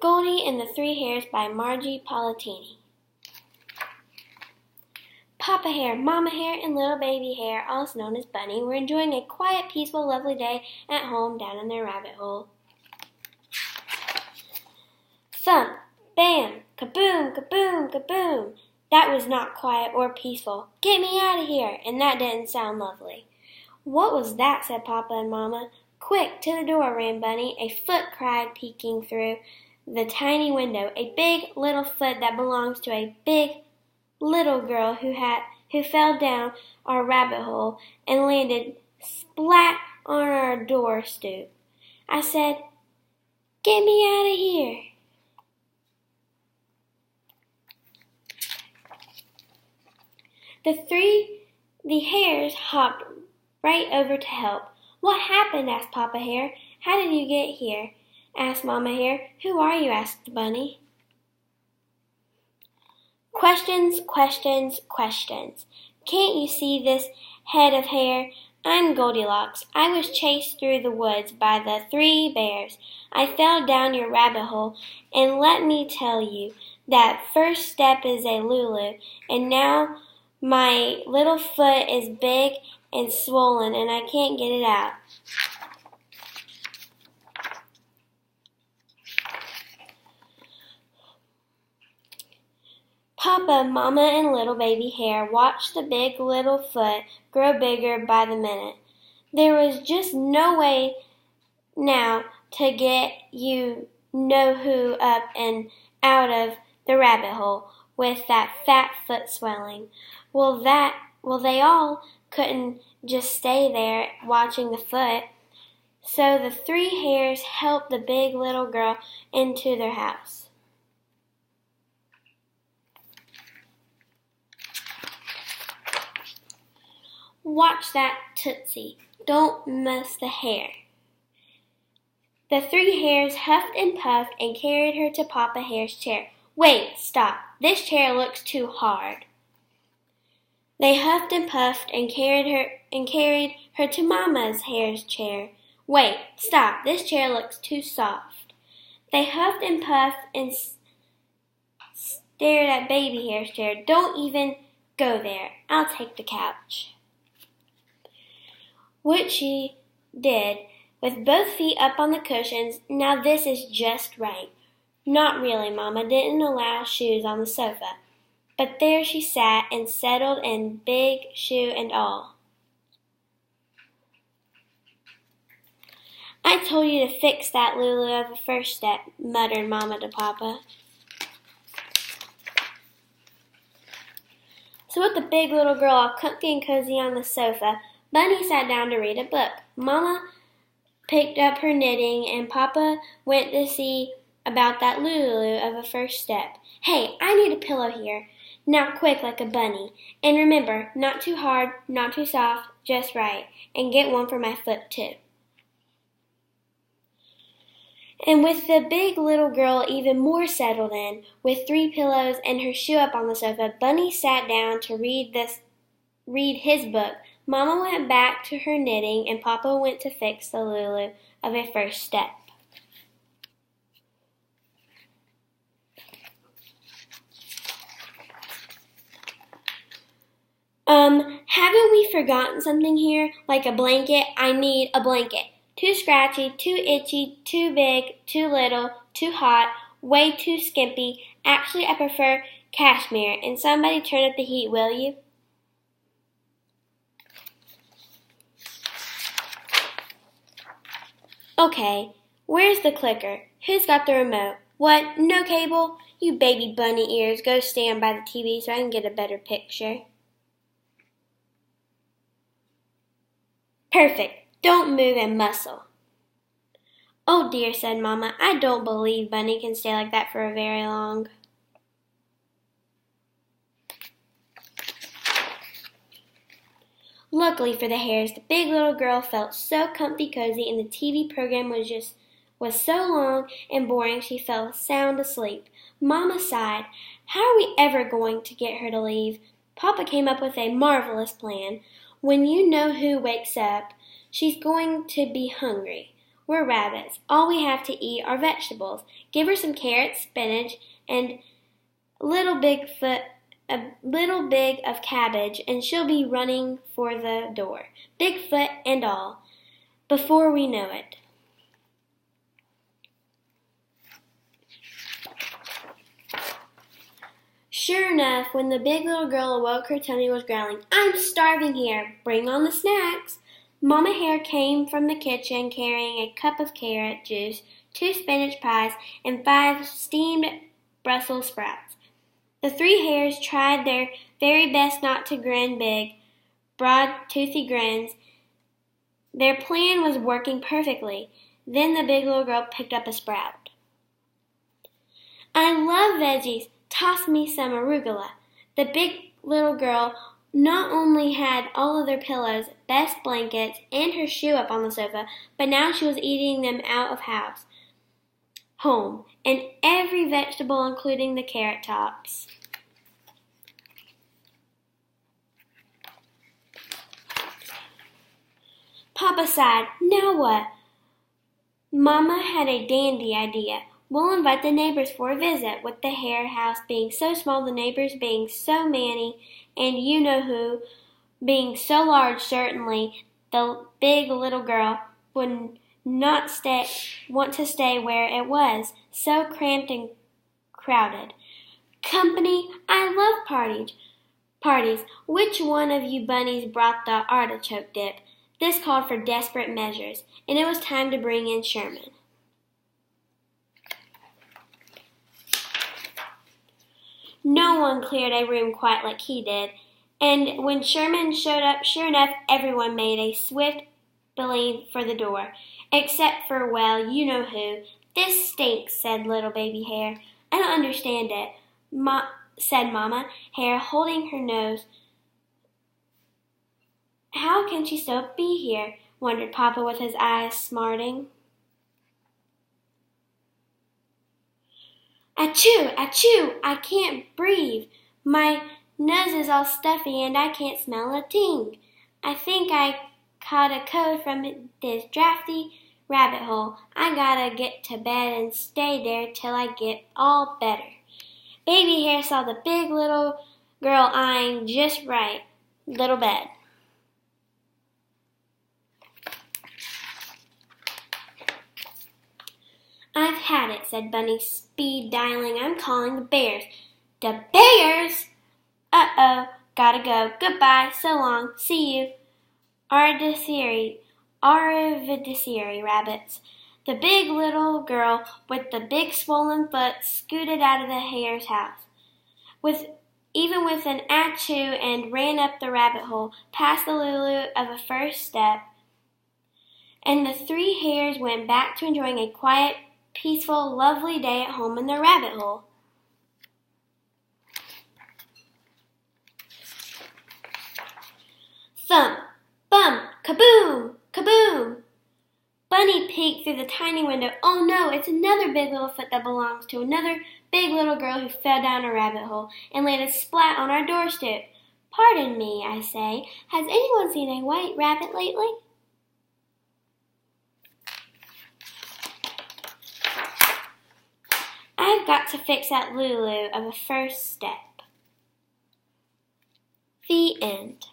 Goldie and the Three Hares by Margie Palatini. Papa Hare, Mama Hare, and little baby Hare, also known as Bunny, were enjoying a quiet, peaceful, lovely day at home down in their rabbit hole. Thump, bam, kaboom, kaboom, kaboom. That was not quiet or peaceful. Get me out of here, and that didn't sound lovely. What was that? Said Papa and Mama. Quick, to the door ran Bunny. A foot cried, peeking through the tiny window. A big little foot that belongs to a big little girl who fell down our rabbit hole and landed splat on our door stoop. I said, "Get me out of here." The hares hopped right over to help. "What happened?" asked Papa Hare. "How did you get here?" asked Mama Hare. "Who are you?" asked Bunny. Questions, questions, questions. Can't you see this head of hair? I'm Goldilocks. I was chased through the woods by the 3 bears. I fell down your rabbit hole, and let me tell you, that first step is a Lulu, and now my little foot is big and swollen, and I can't get it out. Papa, Mama, and little baby Hare watched the big little foot grow bigger by the minute. There was just no way now to get you know who up and out of the rabbit hole with that fat foot swelling. Well, they all couldn't just stay there watching the foot. So the 3 hares helped the big little girl into their house. Watch that Tootsie. Don't mess the hair. The 3 hares huffed and puffed and carried her to Papa Hare's chair. Wait, stop. This chair looks too hard. They huffed and puffed and carried her to Mama Hare's chair. Wait, stop. This chair looks too soft. They huffed and puffed and stared at Baby Hare's chair. Don't even go there. I'll take the couch. Which she did, with both feet up on the cushions. Now this is just right. Not really, Mama didn't allow shoes on the sofa. But there she sat and settled in, big shoe and all. I told you to fix that Lulu of the first step, muttered Mama to Papa. So with the big little girl all comfy and cozy on the sofa, Bunny sat down to read a book. Mama picked up her knitting, and Papa went to see about that Lulu of a first step. Hey, I need a pillow here. Now quick, like a bunny. And remember, not too hard, not too soft, just right. And get one for my foot, too. And with the big little girl even more settled in, with 3 pillows and her shoe up on the sofa, Bunny sat down to read his book. Mama went back to her knitting, and Papa went to fix the Lulu of a first step. Haven't we forgotten something here? Like a blanket? I need a blanket. Too scratchy, too itchy, too big, too little, too hot, way too skimpy. Actually, I prefer cashmere. And somebody turn up the heat, will you? Okay, where's the clicker? Who's got the remote? What, no cable? You baby bunny ears, go stand by the TV so I can get a better picture. Perfect. Don't move and muscle. Oh dear, said Mama, I don't believe Bunny can stay like that for very long. Luckily for the hares, the big little girl felt so comfy cozy, and the TV program was so long and boring she fell sound asleep. Mama sighed. How are we ever going to get her to leave? Papa came up with a marvelous plan. When you know who wakes up, she's going to be hungry. We're rabbits. All we have to eat are vegetables. Give her some carrots, spinach, and a little big of cabbage, and she'll be running for the door, Bigfoot and all, before we know it. Sure enough, when the big little girl awoke, her tummy was growling. "I'm starving here. Bring on the snacks." Mama Hare came from the kitchen carrying a cup of carrot juice, 2 spinach pies, and 5 steamed Brussels sprouts. The 3 hares tried their very best not to grin big, broad, toothy grins. Their plan was working perfectly. Then the big little girl picked up a sprout. "I love veggies. Toss me some arugula." The big little girl not only had all of their pillows, best blankets, and her shoe up on the sofa, but now she was eating them out of home, and every vegetable, including the carrot tops. Papa sighed. "Now what?" Mama had a dandy idea. "We'll invite the neighbors for a visit," with the hare house being so small, the neighbors being so many, and you-know-who being so large. Certainly the big little girl would not want to stay where it was, so cramped and crowded. "Company? I love parties. Which one of you bunnies brought the artichoke dip?" This called for desperate measures, and it was time to bring in Sherman. No one cleared a room quite like he did, and when Sherman showed up, sure enough, everyone made a swift beeline for the door, except for, well, you-know-who. "This stinks," said little baby Hare. "I don't understand it," said Mama Hare, holding her nose. "How can she still be here?" wondered Papa with his eyes smarting. "Achoo! Achoo! I can't breathe. My nose is all stuffy and I can't smell a thing. I think I caught a cold from this drafty rabbit hole. I gotta get to bed and stay there till I get all better." Baby Hare saw the big little girl eyeing just right little bed. "I've had it," said Bunny, speed dialing. "I'm calling the bears." "The bears?" "Uh-oh, gotta go. Goodbye, so long, see you. Arvidiceri, rabbits." The big little girl with the big swollen foot scooted out of the hare's house, even with an achoo, and ran up the rabbit hole, past the lulu of a first step, and the 3 hares went back to enjoying a quiet, peaceful, lovely day at home in their rabbit hole. Thump, bump, kaboom, kaboom. Bunny peeked through the tiny window. "Oh no, it's another big little foot that belongs to another big little girl who fell down a rabbit hole and landed splat on our doorstep. Pardon me, I say, has anyone seen a white rabbit lately?" "I've got to fix that lulu of a first step." The end.